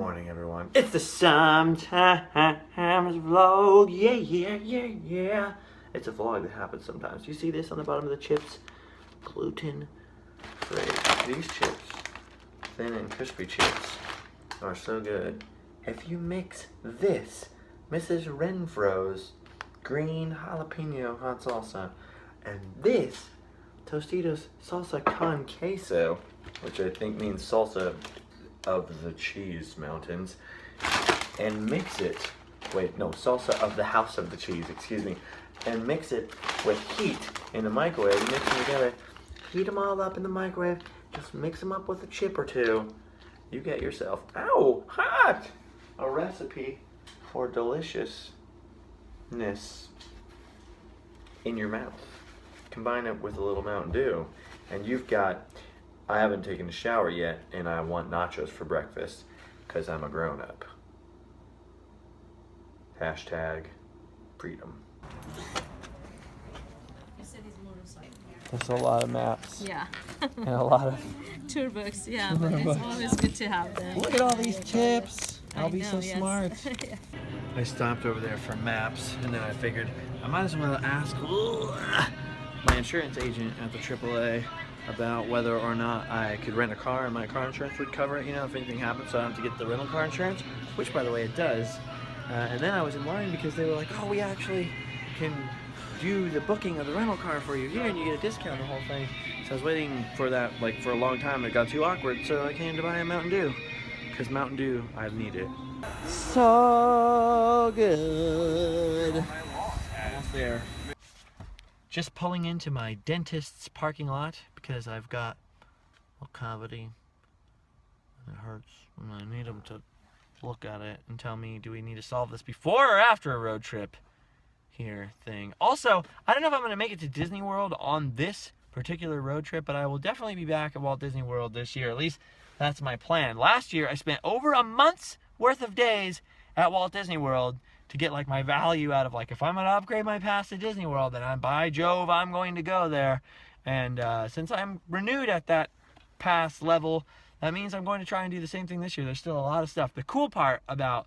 morning, everyone. It's the Sometimes vlog. Yeah. It's a vlog that happens sometimes. You see this on the bottom of the chips? Gluten free. These chips, thin and crispy chips, are so good. If you mix this, Mrs. Renfro's green jalapeno hot salsa, and this Tostitos salsa con queso, which I think means salsa of the cheese mountains, and mix it, salsa of the house of the cheese, excuse me, and mix it with heat in the microwave, mix them together, heat them all up in the microwave, just mix them up with a chip or two, you get yourself, ow, hot, a recipe for deliciousness in your mouth. Combine it with a little Mountain Dew, and you've got, I haven't taken a shower yet, and I want nachos for breakfast, because I'm a grown-up. Hashtag freedom. There's a lot of maps. Yeah. And a lot of tour books, yeah, but it's always good to have them. Look at all these tips. I'll be so yes. smart. Yeah. I stopped over there for maps, and then I figured I might as well ask my insurance agent at the AAA about whether or not I could rent a car and my car insurance would cover it, if anything happens, so I don't have to get the rental car insurance, which by the way it does. And then I was in line because they were like, oh, we actually can do the booking of the rental car for you here and you get a discount, the whole thing. So I was waiting for that for a long time, and it got too awkward, so I came to buy a Mountain Dew, because Mountain Dew, I need it. So good. Almost there. Just pulling into my dentist's parking lot because I've got a cavity and it hurts, and I need them to look at it and tell me, do we need to solve this before or after a road trip here thing. Also, I don't know if I'm going to make it to Disney World on this particular road trip, but I will definitely be back at Walt Disney World this year. At least that's my plan. Last year I spent over a month's worth of days at Walt Disney World to get my value out of if I'm going to upgrade my pass to Disney World, then by Jove, I'm going to go there. And since I'm renewed at that pass level, that means I'm going to try and do the same thing this year. There's still a lot of stuff. The cool part about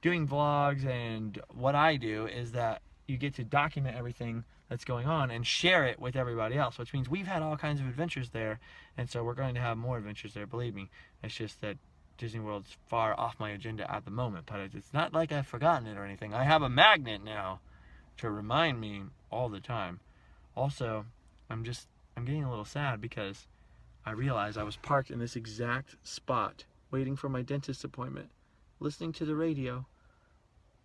doing vlogs and what I do is that you get to document everything that's going on and share it with everybody else, which means we've had all kinds of adventures there, and so we're going to have more adventures there, believe me. It's just that Disney World's far off my agenda at the moment, but it's not like I've forgotten it or anything. I have a magnet now to remind me all the time. Also, I'm getting a little sad because I realized I was parked in this exact spot waiting for my dentist appointment, listening to the radio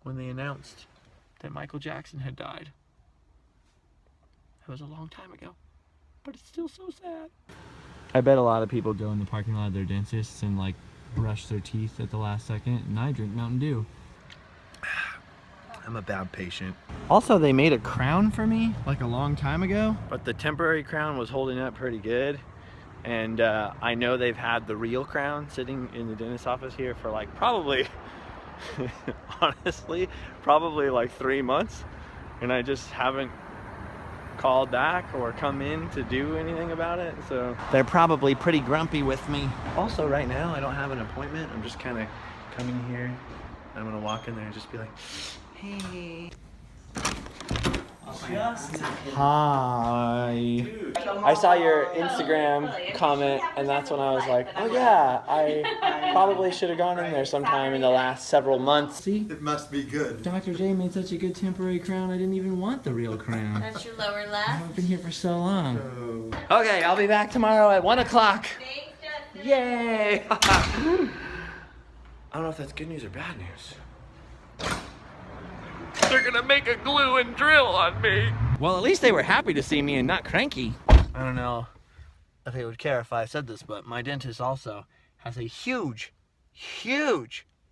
when they announced that Michael Jackson had died. That was a long time ago, but it's still so sad. I bet a lot of people go in the parking lot of their dentists and brush their teeth at the last second, and I drink Mountain Dew. I'm a bad patient. Also, they made a crown for me a long time ago, but the temporary crown was holding up pretty good, and I know they've had the real crown sitting in the dentist's office here for probably honestly, probably 3 months, and I just haven't called back or come in to do anything about it, so they're probably pretty grumpy with me. Also, right now I don't have an appointment. I'm just kind of coming here. I'm gonna walk in there and just be like, hey. Hi. I saw your Instagram comment, and that's when I was like, oh yeah, I probably should have gone in there sometime in the last several months. See? It must be good. Dr. J made such a good temporary crown, I didn't even want the real crown. That's your lower left. I've been here for so long. Okay, I'll be back tomorrow at 1 o'clock. Thanks, Justin. Yay! I don't know if that's good news or bad news. They're gonna make a glue and drill on me. Well, at least they were happy to see me and not cranky. I don't know if they would care if I said this, but my dentist also has a huge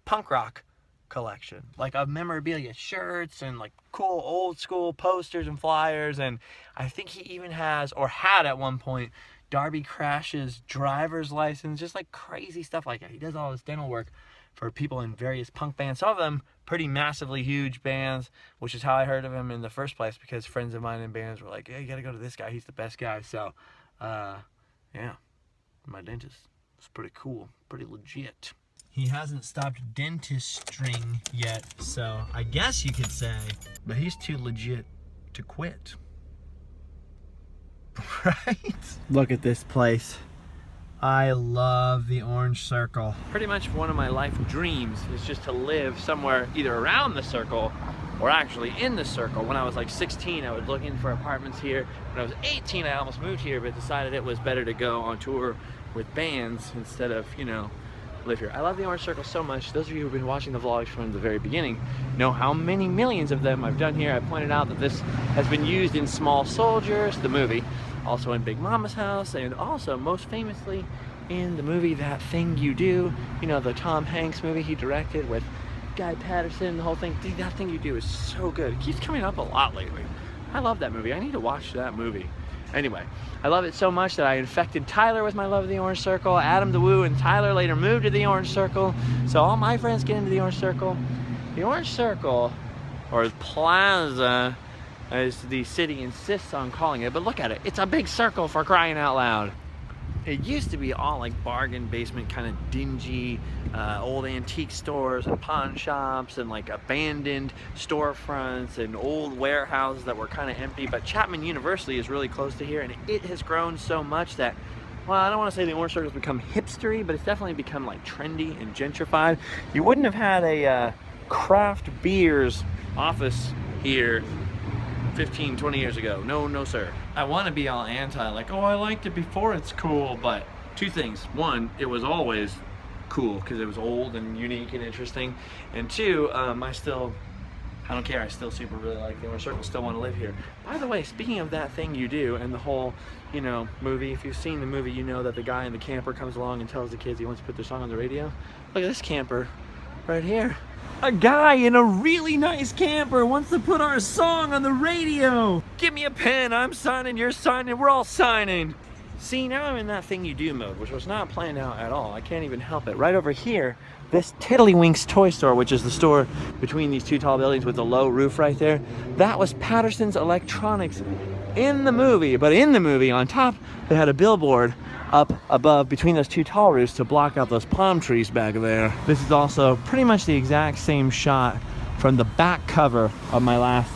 punk rock collection. Of memorabilia, shirts and cool old school posters and flyers, and I think he even has, or had at one point, Darby Crash's driver's license, just crazy stuff like that. He does all this dental work for people in various punk bands, some of them pretty massively huge bands, which is how I heard of him in the first place, because friends of mine in bands were like, yeah, you gotta go to this guy, he's the best guy. So yeah, my dentist was pretty cool, pretty legit. He hasn't stopped dentistrying yet, so I guess you could say. But he's too legit to quit. Right? Look at this place. I love the Orange Circle. Pretty much one of my life dreams is just to live somewhere either around the circle or actually in the circle. When I was like 16, I was looking for apartments here. When I was 18, I almost moved here, but decided it was better to go on tour with bands instead of, you know, live here. I love the Orange Circle so much. Those of you who've been watching the vlogs from the very beginning know how many millions of them I've done here. I pointed out that this has been used in Small Soldiers, the movie, also in Big Mama's House, and also most famously in the movie That Thing You Do, you know, the Tom Hanks movie he directed with Guy Patterson, the whole thing. Dude, That Thing You Do is so good. It keeps coming up a lot lately. I love that movie. I need to watch that movie. Anyway, I love it so much that I infected Tyler with my love of the Orange Circle. Adam the Woo and Tyler later moved to the Orange Circle. So all my friends get into the Orange Circle. The Orange Circle, or Plaza, as the city insists on calling it, but look at it. It's a big circle, for crying out loud. It used to be all like bargain basement, kind of dingy, old antique stores and pawn shops and like abandoned storefronts and old warehouses that were kind of empty. But Chapman University is really close to here, and it has grown so much that, well, I don't want to say the Orange Circle's become hipstery, but it's definitely become like trendy and gentrified. You wouldn't have had a craft beers office here 15, 20 years ago. No, sir. I want to be all anti, like, oh, I liked it before, it's cool, but two things. One, it was always cool because it was old and unique and interesting. And two, I don't care, I still super really like the Orange Circle, still want to live here. By the way, speaking of That Thing You Do and the whole, you know, movie, if you've seen the movie, you know that the guy in the camper comes along and tells the kids he wants to put their song on the radio. Look at this camper right here. A guy in a really nice camper wants to put our song on the radio. Give me a pen, I'm signing, you're signing, we're all signing. See, now I'm in That Thing You Do mode, which was not planned out at all. I can't even help it. Right over here, this Tiddlywinks toy store, which is the store between these two tall buildings with the low roof right there, that was Patterson's Electronics in the movie. But in the movie, on top, they had a billboard up above between those two tall roofs to block out those palm trees back there. This is also pretty much the exact same shot from the back cover of my last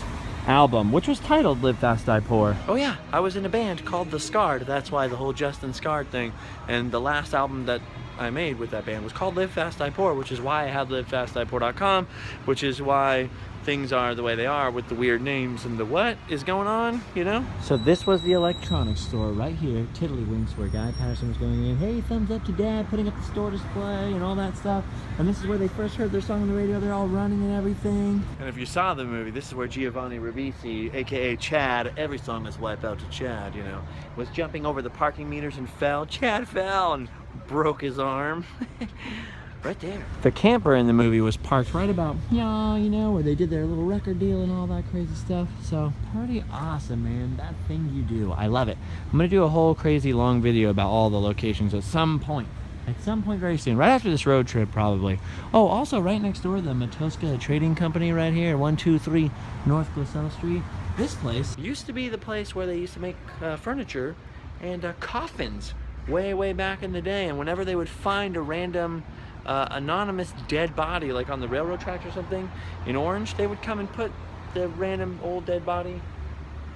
album, which was titled Live Fast Die Poor. Oh yeah, I was in a band called The Scarred. That's why the whole Justin Scarred thing. And the last album that I made with that band was called Live Fast Die Poor, which is why I have livefastdiepoor.com, which is why things are the way they are with the weird names and the what is going on, you know? So this was the electronics store right here, Tiddlywinks, where Guy Patterson was going in, hey, thumbs up to Dad, putting up the store display and all that stuff. And this is where they first heard their song on the radio. They're all running and everything. And if you saw the movie, this is where Giovanni Ribisi, aka Chad, every song is Wipe Out to Chad, you know, was jumping over the parking meters and fell. Chad fell and broke his arm. Right there. The camper in the movie was parked right about, yeah, you know, where they did their little record deal and all that crazy stuff. So pretty awesome, man. That Thing You Do. I love it. I'm gonna do a whole crazy long video about all the locations at some point very soon, right after this road trip probably. Oh, also right next door, the Matoska Trading Company right here, 123 North Glasell Street. This place used to be the place where they used to make furniture and coffins way back in the day. And whenever they would find a random anonymous dead body, like on the railroad tracks or something in Orange, they would come and put the random old dead body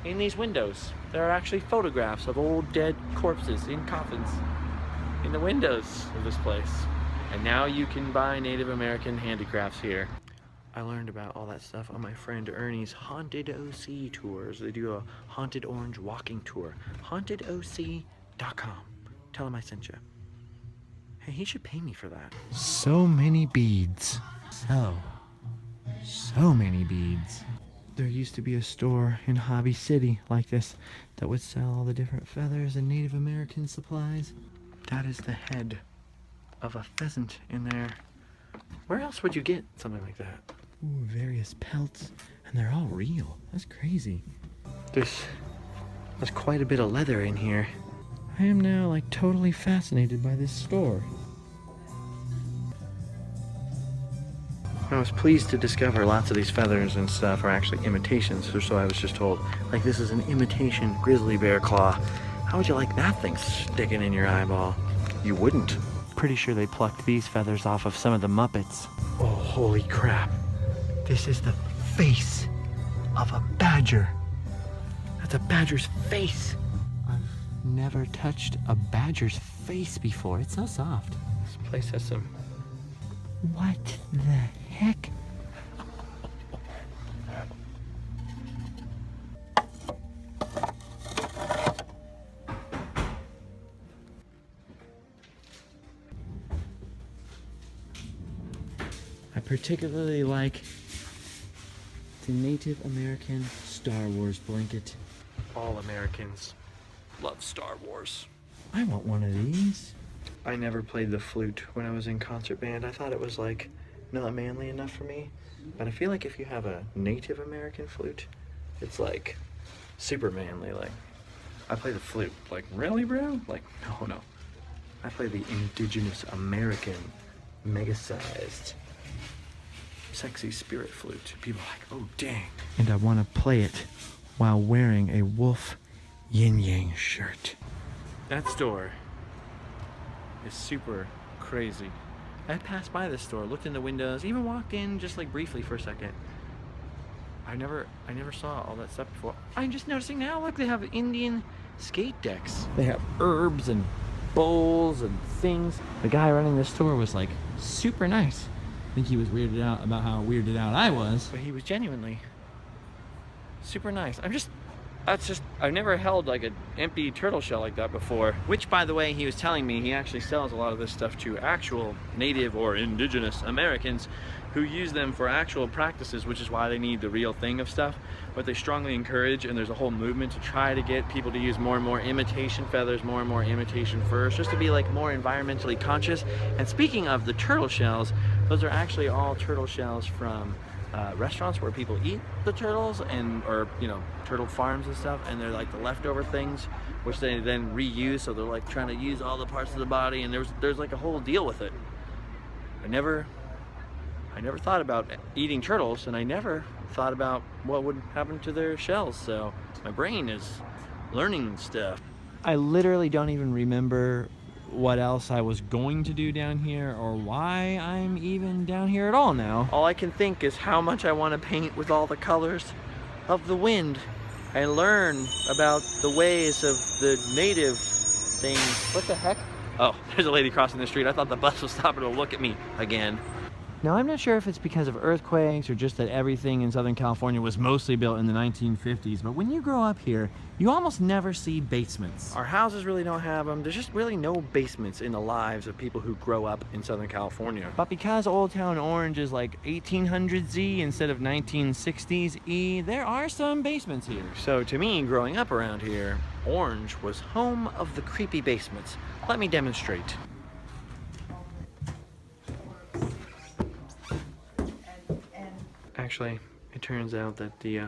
in these windows. There are actually photographs of old dead corpses in coffins in the windows of this place. And now you can buy Native American handicrafts here. I learned about all that stuff on my friend Ernie's Haunted OC tours. They do a Haunted Orange walking tour. HauntedOC.com. Tell him I sent you. Hey, he should pay me for that. So many beads. So many beads. There used to be a store in Hobby City like this that would sell all the different feathers and Native American supplies. That is the head of a pheasant in there. Where else would you get something like that? Ooh, various pelts, and they're all real. That's crazy. There's quite a bit of leather in here. I am now like totally fascinated by this store. I was pleased to discover lots of these feathers and stuff are actually imitations, or so I was just told. Like this is an imitation grizzly bear claw. How would you like that thing sticking in your eyeball? You wouldn't. pretty sure they plucked these feathers off of some of the Muppets. Oh, holy crap. This is the face of a badger. That's a badger's face. I've never touched a badger's face before. It's so soft. This place has some... What the heck? I particularly like the Native American Star Wars blanket. All Americans love Star Wars. I want one of these. I never played the flute when I was in concert band. I thought it was like not manly enough for me. But I feel like if you have a Native American flute, it's like super manly. Like, I play the flute. Like, really, bro? Like, no. I play the indigenous American mega-sized sexy spirit flute. People are like, oh dang. And I want to play it while wearing a wolf yin yang shirt. That store is super crazy. I passed by this store, looked in the windows, even walked in just like briefly for a second. I never saw all that stuff before. I'm just noticing now, look, they have Indian skate decks. They have herbs and bowls and things. The guy running this store was like super nice. I think he was weirded out about how weirded out I was. But he was genuinely super nice. I've never held like an empty turtle shell like that before. Which, by the way, he was telling me he actually sells a lot of this stuff to actual Native or indigenous Americans who use them for actual practices, which is why they need the real thing of stuff. But they strongly encourage, and there's a whole movement to try to get people to use more and more imitation feathers, more and more imitation furs, just to be like more environmentally conscious. And speaking of the turtle shells, those are actually all turtle shells from restaurants where people eat the turtles, or turtle farms and stuff, and they're like the leftover things which they then reuse. So they're like trying to use all the parts of the body, and there's like a whole deal with it. I never thought about eating turtles, and I never thought about what would happen to their shells. So my brain is learning stuff. I literally don't even remember what else I was going to do down here or why I'm even down here at all now. All I can think is how much I want to paint with all the colors of the wind and learn about the ways of the native things. What the heck? Oh, there's a lady crossing the street. I thought the bus was stopping to look at me again. Now, I'm not sure if it's because of earthquakes or just that everything in Southern California was mostly built in the 1950s, but when you grow up here, you almost never see basements. Our houses really don't have them. There's just really no basements in the lives of people who grow up in Southern California. But because Old Town Orange is like 1800s-y instead of 1960s-y, there are some basements here. So to me, growing up around here, Orange was home of the creepy basements. Let me demonstrate. Actually, it turns out that the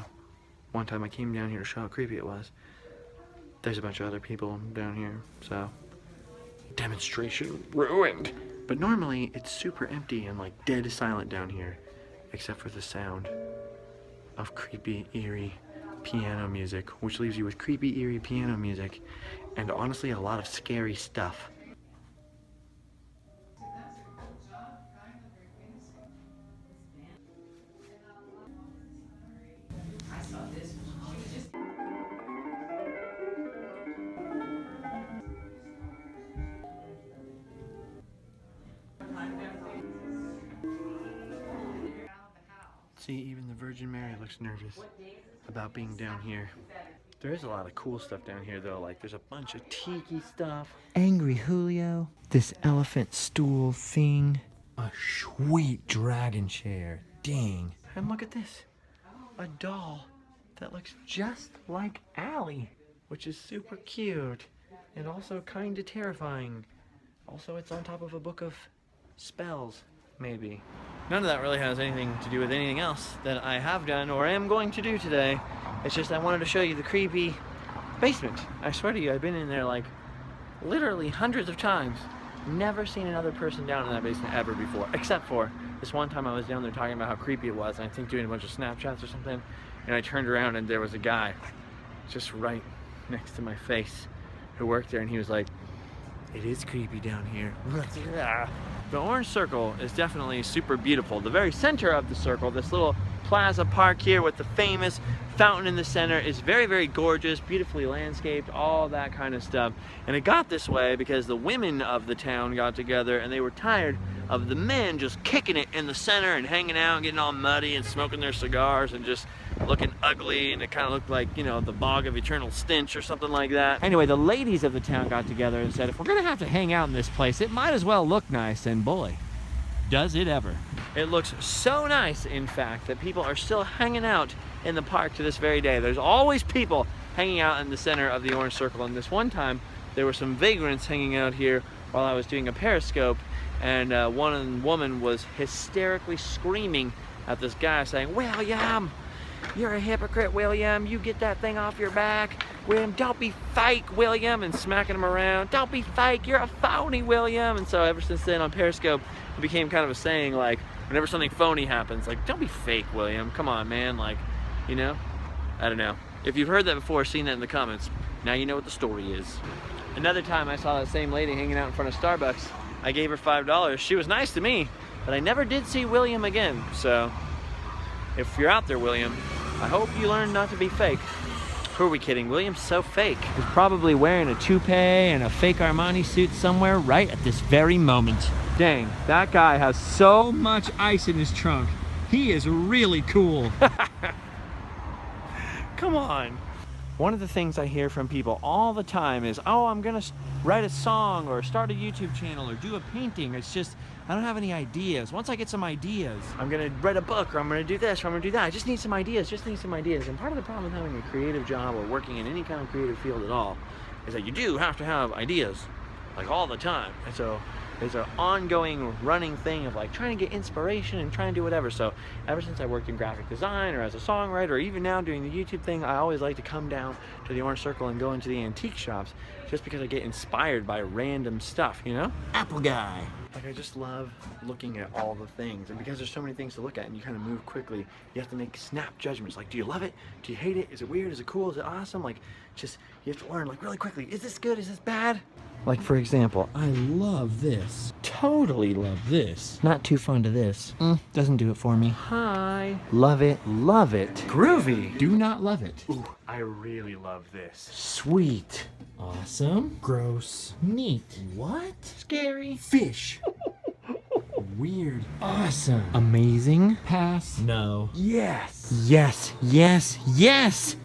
one time I came down here to show how creepy it was, there's a bunch of other people down here, so demonstration ruined. But normally it's super empty and like dead silent down here, except for the sound of creepy, eerie piano music, which leaves you with creepy, eerie piano music and honestly a lot of scary stuff. See, even the Virgin Mary looks nervous about being down here. There is a lot of cool stuff down here though, like there's a bunch of tiki stuff. Angry Julio, this elephant stool thing, a sweet dragon chair, dang. And look at this, a doll that looks just like Allie, which is super cute and also kind of terrifying. Also, it's on top of a book of spells, maybe. None of that really has anything to do with anything else that I have done or am going to do today. It's just I wanted to show you the creepy basement. I swear to you, I've been in there like literally hundreds of times. Never seen another person down in that basement ever before, except for this one time I was down there talking about how creepy it was, and I think doing a bunch of Snapchats or something, and I turned around and there was a guy just right next to my face who worked there, and he was like, It is creepy down here. The orange circle is definitely super beautiful. The very center of the circle, this little plaza park here with the famous fountain in the center, is very, very gorgeous, beautifully landscaped, all that kind of stuff. And it got this way because the women of the town got together and they were tired of the men just kicking it in the center and hanging out and getting all muddy and smoking their cigars and just looking ugly, and it kind of looked like, you know, the bog of eternal stench or something like that. Anyway, the ladies of the town got together and said, if we're gonna have to hang out in this place, it might as well look nice, and boy, does it ever. It looks so nice, in fact, that people are still hanging out in the park to this very day. There's always people hanging out in the center of the orange circle, and this one time, there were some vagrants hanging out here while I was doing a periscope, and one woman was hysterically screaming at this guy saying, William, you're a hypocrite, William. You get that thing off your back. William, don't be fake, William, and smacking him around. Don't be fake, you're a phony, William. And so ever since then on Periscope, it became kind of a saying, like, whenever something phony happens, like, don't be fake, William. Come on, man, like, you know? I don't know. If you've heard that before, seen that in the comments, now you know what the story is. Another time I saw that same lady hanging out in front of Starbucks. I gave her $5. She was nice to me, but I never did see William again, so if you're out there, William, I hope you learn not to be fake. Who are we kidding? William's so fake. He's probably wearing a toupee and a fake Armani suit somewhere right at this very moment. Dang, that guy has so much ice in his trunk. He is really cool. Come on. One of the things I hear from people all the time is, oh, I'm gonna write a song or start a YouTube channel or do a painting. It's just, I don't have any ideas. Once I get some ideas, I'm gonna write a book, or I'm gonna do this, or I'm gonna do that. I just need some ideas, And part of the problem with having a creative job or working in any kind of creative field at all is that you do have to have ideas, like all the time. And so there's an ongoing running thing of like trying to get inspiration and trying to do whatever. So ever since I worked in graphic design or as a songwriter, or even now doing the YouTube thing, I always like to come down to the orange circle and go into the antique shops just because I get inspired by random stuff, you know? Apple guy. Like, I just love looking at all the things, and because there's so many things to look at and you kind of move quickly, you have to make snap judgments. Like, do you love it? Do you hate it? Is it weird? Is it cool? Is it awesome? Like, just, you have to learn like really quickly. Is this good? Is this bad? Like, for example, I love this. Totally love this. Not too fond of this. Doesn't do it for me. Hi. Love it. Love it. Groovy. Do not love it. Ooh, I really love this. Sweet. Awesome. Gross. Neat. What? Scary. Fish. Weird. Awesome. Amazing. Pass. No. Yes. Yes. Yes. Yes.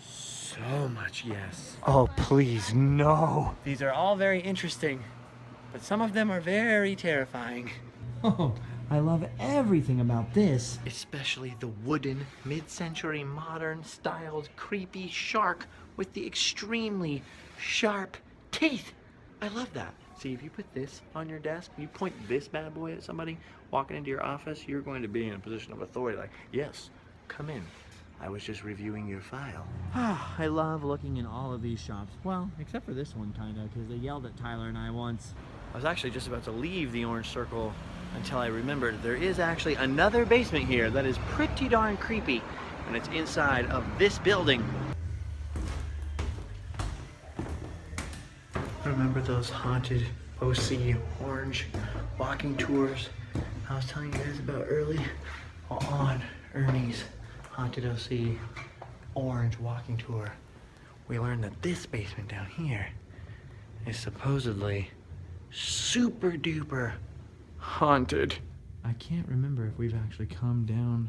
So much yes. Oh, please, no. These are all very interesting, but some of them are very terrifying. Oh, I love everything about this. Especially the wooden, mid-century, modern styled, creepy shark with the extremely sharp teeth. I love that. See, if you put this on your desk, you point this bad boy at somebody walking into your office, you're going to be in a position of authority, like, yes, come in. I was just reviewing your file. I love looking in all of these shops. Well, except for this one, kinda, because they yelled at Tyler and I once. I was actually just about to leave the orange circle until I remembered there is actually another basement here that is pretty darn creepy, and it's inside of this building. Remember those haunted OC orange walking tours I was telling you guys about early? Well, on Ernie's Haunted OC orange walking tour, we learned that this basement down here is supposedly super duper haunted. I can't remember if we've actually come down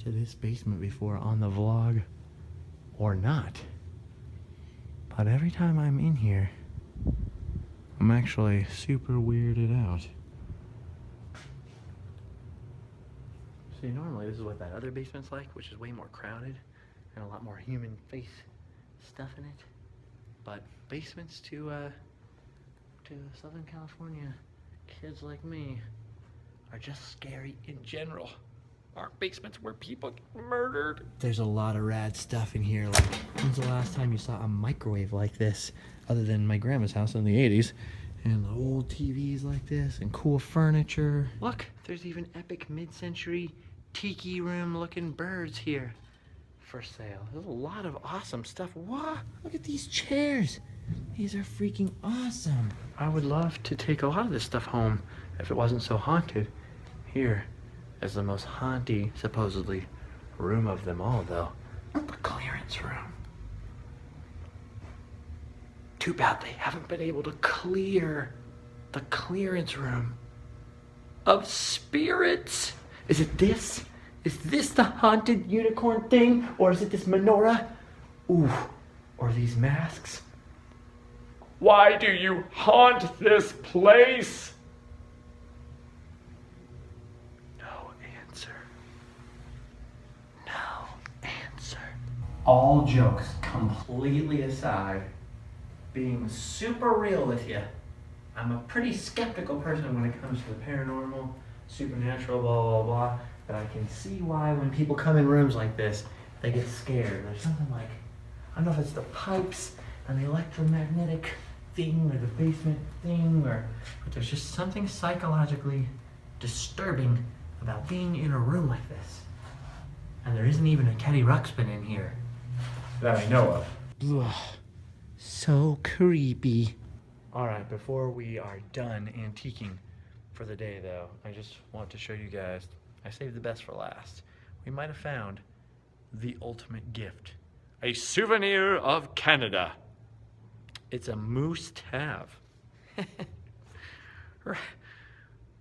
to this basement before on the vlog or not, but every time I'm in here, I'm actually super weirded out. See, normally this is what that other basement's like, which is way more crowded and a lot more human face stuff in it. But basements to Southern California kids like me are just scary in general. Aren't basements where people get murdered? There's a lot of rad stuff in here. Like, when's the last time you saw a microwave like this, other than my grandma's house in the 80s? And old TVs like this, and cool furniture. Look, there's even epic mid-century tiki room looking birds here for sale. There's a lot of awesome stuff. What? Look at these chairs. These are freaking awesome. I would love to take a lot of this stuff home if it wasn't so haunted. Here is the most haunty, supposedly, room of them all, though. The clearance room. Too bad they haven't been able to clear the clearance room of spirits. Is it this? Is this the haunted unicorn thing? Or is it this menorah? Ooh, or these masks? Why do you haunt this place? No answer. No answer. All jokes completely aside, being super real with you, I'm a pretty skeptical person when it comes to the paranormal, supernatural, blah, blah, blah. But I can see why when people come in rooms like this, they get scared. There's something like, I don't know if it's the pipes and the electromagnetic thing or the basement thing, but there's just something psychologically disturbing about being in a room like this. And there isn't even a Teddy Ruxpin in here that I know of. Ugh, so creepy. All right, before we are done antiquing for the day though, I just want to show you guys, I saved the best for last. We might have found the ultimate gift. A souvenir of Canada. It's a moose tab.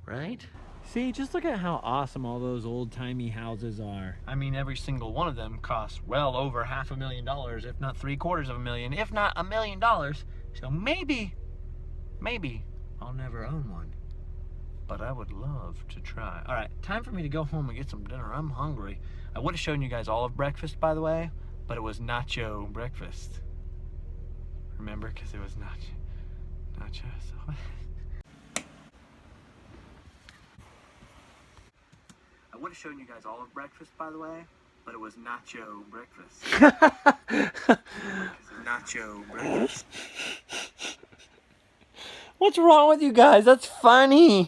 Right? See, just look at how awesome all those old-timey houses are. I mean, every single one of them costs well over $500,000, if not $750,000, if not $1 million. So maybe I'll never own one. But I would love to try. All right, time for me to go home and get some dinner. I'm hungry. I would have shown you guys all of breakfast, by the way, but it was Nacho Breakfast. Remember? Because it was Nacho. So. I would have shown you guys all of breakfast, by the way, but it was Nacho Breakfast. Nacho Breakfast. What's wrong with you guys? That's funny.